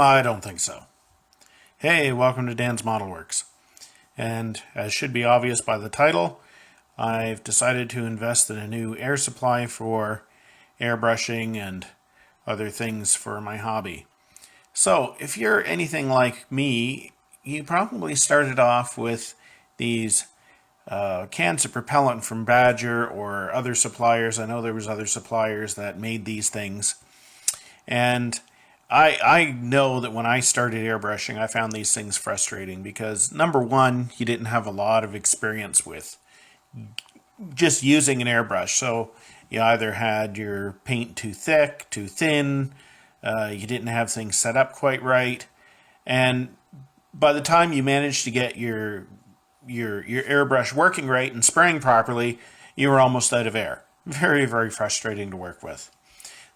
I don't think so. Hey, welcome to Dansmodelworx. And as should be obvious by the title, I've decided to invest in a new air supply for airbrushing and other things for my hobby. So, if you're anything like me, you probably started off with these cans of propellant from Badger or other suppliers. I know there was other suppliers that made these things. And I know that when I started airbrushing, I found these things frustrating because, number one, you didn't have a lot of experience with just using an airbrush. So you either had your paint too thick, too thin, you didn't have things set up quite right, and by the time you managed to get your airbrush working right and spraying properly, you were almost out of air. Very, very frustrating to work with.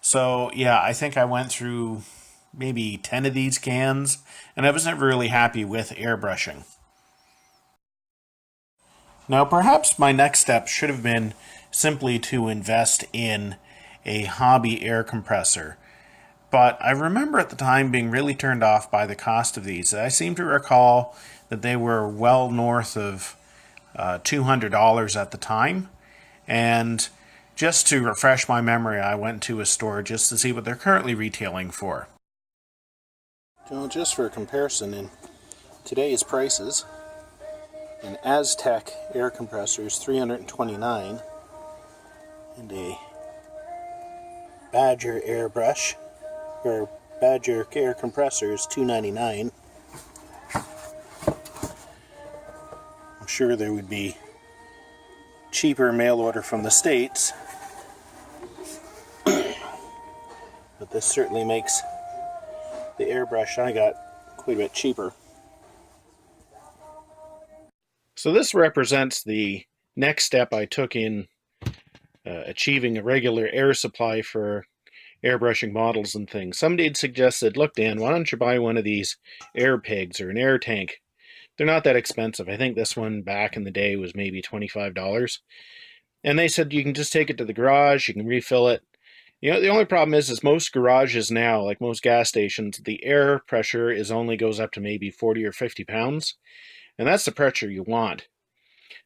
So yeah, I think I went through maybe 10 of these cans, and I was never really happy with airbrushing. Now, perhaps my next step should have been simply to invest in a hobby air compressor. But I remember at the time being really turned off by the cost of these. I seem to recall that they were well north of $200 at the time. And just to refresh my memory, I went to a store just to see what they're currently retailing for. So just for comparison, in today's prices, an Aztec air compressor is $329, and a Badger airbrush or Badger air compressor is $299. I'm sure there would be cheaper mail order from the States, but this certainly makes the airbrush I got quite a bit cheaper. So this represents the next step I took in achieving a regular air supply for airbrushing models and things. Somebody had suggested, look Dan, why don't you buy one of these air pigs or an air tank? They're not that expensive. I think this one back in the day was maybe $25. And they said you can just take it to the garage, you can refill it. You know, the only problem is most garages now, like most gas stations, the air pressure only goes up to maybe 40 or 50 pounds. And that's the pressure you want.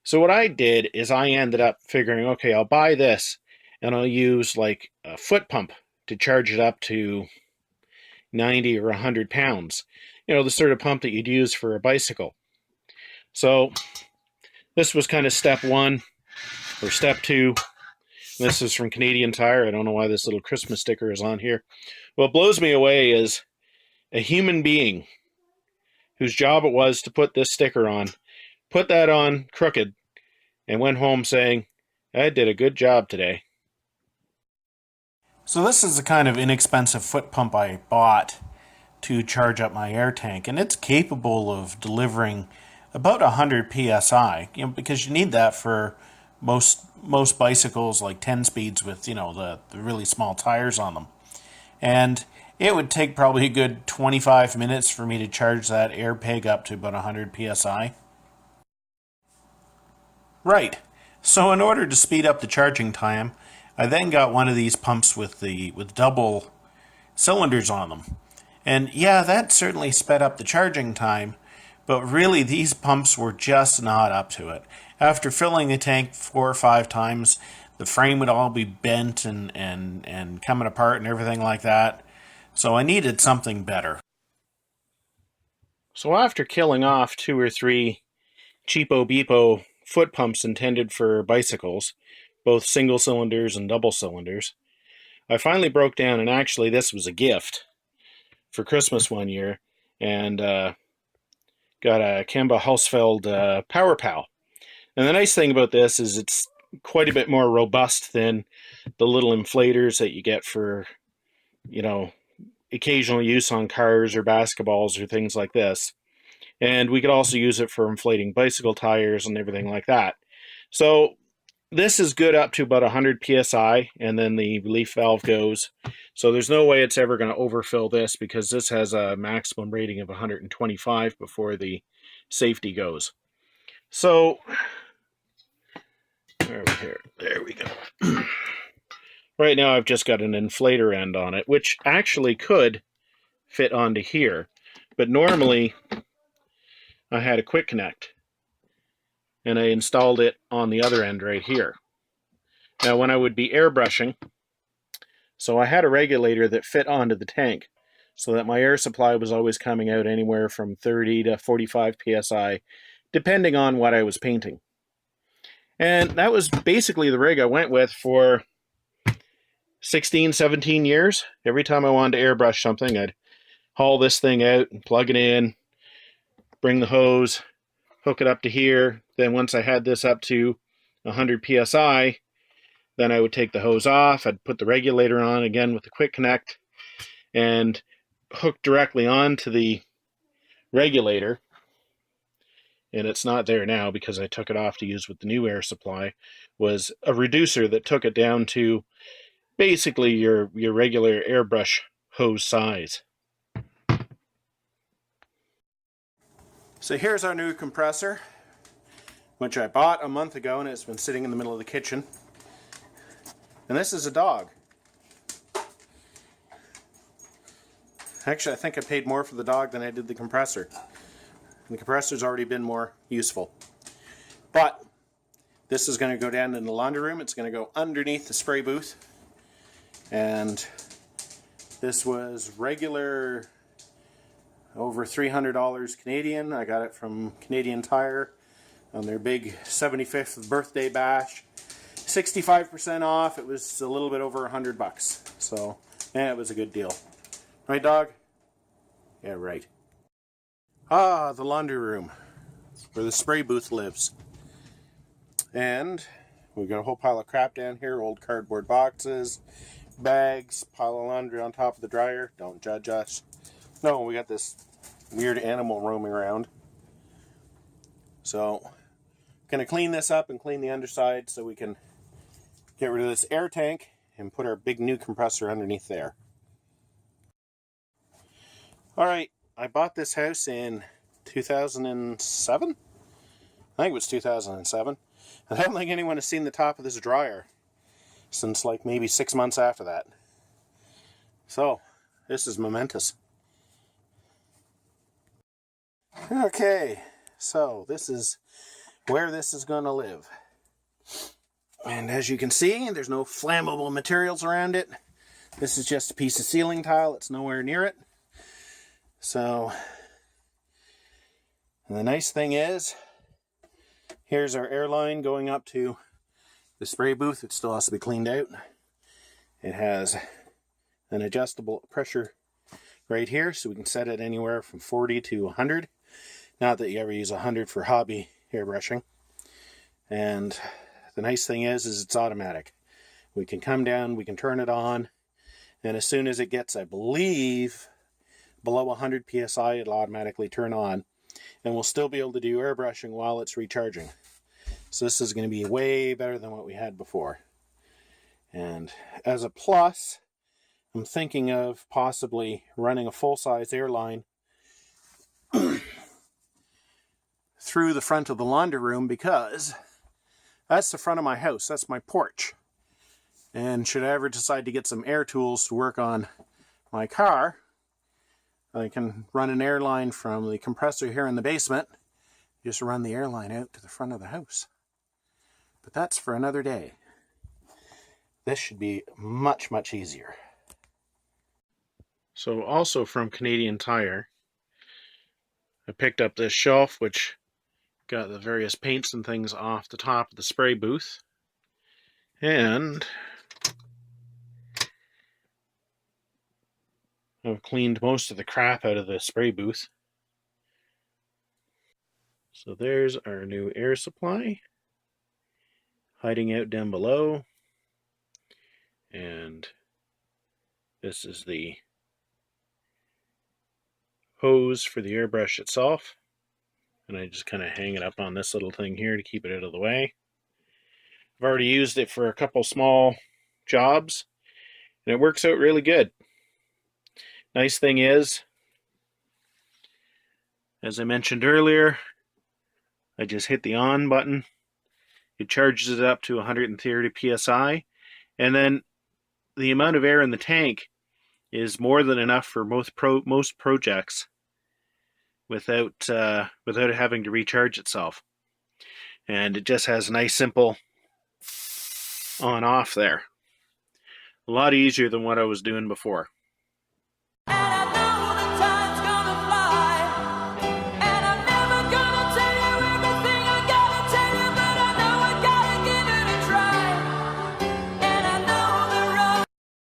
So what I did is I ended up figuring, okay, I'll buy this and I'll use like a foot pump to charge it up to 90 or 100 pounds. You know, the sort of pump that you'd use for a bicycle. So this was kind of step one or step two. This is from Canadian Tire. I don't know why this little Christmas sticker is on here. What blows me away is a human being whose job it was to put this sticker on, put that on crooked, and went home saying, I did a good job today. So this is the kind of inexpensive foot pump I bought to charge up my air tank, and it's capable of delivering about 100 psi, because you need that for most bicycles, like 10 speeds with, the really small tires on them. And it would take probably a good 25 minutes for me to charge that air peg up to about 100 psi. Right. So in order to speed up the charging time, I then got one of these pumps with double cylinders on them. And yeah, that certainly sped up the charging time, but really these pumps were just not up to it. After filling the tank 4 or 5 times, the frame would all be bent and coming apart and everything like that. So I needed something better. So after killing off 2 or 3 cheapo beepo foot pumps intended for bicycles, both single cylinders and double cylinders, I finally broke down, and actually this was a gift for Christmas one year, and got a Kemba Hausfeld Power Pal. And the nice thing about this is it's quite a bit more robust than the little inflators that you get for, occasional use on cars or basketballs or things like this. And we could also use it for inflating bicycle tires and everything like that. So this is good up to about 100 psi, and then the relief valve goes. So there's no way it's ever going to overfill this, because this has a maximum rating of 125 before the safety goes. So there we go. Right now I've just got an inflator end on it, which actually could fit onto here. But normally I had a quick connect and I installed it on the other end right here. Now when I would be airbrushing, so I had a regulator that fit onto the tank so that my air supply was always coming out anywhere from 30 to 45 psi, depending on what I was painting. And that was basically the rig I went with for 16, 17 years. Every time I wanted to airbrush something, I'd haul this thing out and plug it in, bring the hose, hook it up to here. Then once I had this up to 100 psi, then I would take the hose off. I'd put the regulator on again with the quick connect and hook directly onto the regulator. And it's not there now because I took it off to use with the new air supply, was a reducer that took it down to basically your regular airbrush hose size. So here's our new compressor, which I bought a month ago, and it's been sitting in the middle of the kitchen. And this is a dog. Actually, I think I paid more for the dog than I did the compressor. And the compressor's already been more useful. But this is going to go down in the laundry room. It's going to go underneath the spray booth. And this was regular, over $300 Canadian. I got it from Canadian Tire on their big 75th birthday bash. 65% off. It was a little bit over $100. So, yeah, it was a good deal. Right, dog? Yeah, right. Ah, the laundry room, where the spray booth lives. And we've got a whole pile of crap down here, old cardboard boxes, bags, pile of laundry on top of the dryer. Don't judge us. No, we got this weird animal roaming around. So, gonna clean this up and clean the underside so we can get rid of this air tank and put our big new compressor underneath there. Alright, I bought this house in 2007? I think it was 2007. I don't think anyone has seen the top of this dryer since like maybe 6 months after that. So, this is momentous. Okay, so this is where this is going to live. And as you can see, there's no flammable materials around it. This is just a piece of ceiling tile. It's nowhere near it. So, and the nice thing is, here's our air line going up to the spray booth. It still has to be cleaned out. It has an adjustable pressure right here, so we can set it anywhere from 40 to 100. Not that you ever use 100 for hobby airbrushing. And the nice thing is it's automatic. We can come down, we can turn it on, and as soon as it gets, I believe, below 100 psi, it'll automatically turn on. And we'll still be able to do airbrushing while it's recharging. So this is going to be way better than what we had before. And as a plus, I'm thinking of possibly running a full-size airline through the front of the laundry room, because that's the front of my house. That's my porch. And should I ever decide to get some air tools to work on my car, I can run an airline from the compressor here in the basement, just run the airline out to the front of the house. But that's for another day. This should be much, much easier. So also from Canadian Tire, I picked up this shelf which got the various paints and things off the top of the spray booth. And I've cleaned most of the crap out of the spray booth. So there's our new air supply, hiding out down below. And this is the hose for the airbrush itself. And I just kind of hang it up on this little thing here to keep it out of the way. I've already used it for a couple small jobs, and it works out really good. Nice thing is, as I mentioned earlier, I just hit the on button. It charges it up to 130 psi, and then the amount of air in the tank is more than enough for most projects without having to recharge itself. And it just has a nice simple on-off there. A lot easier than what I was doing before.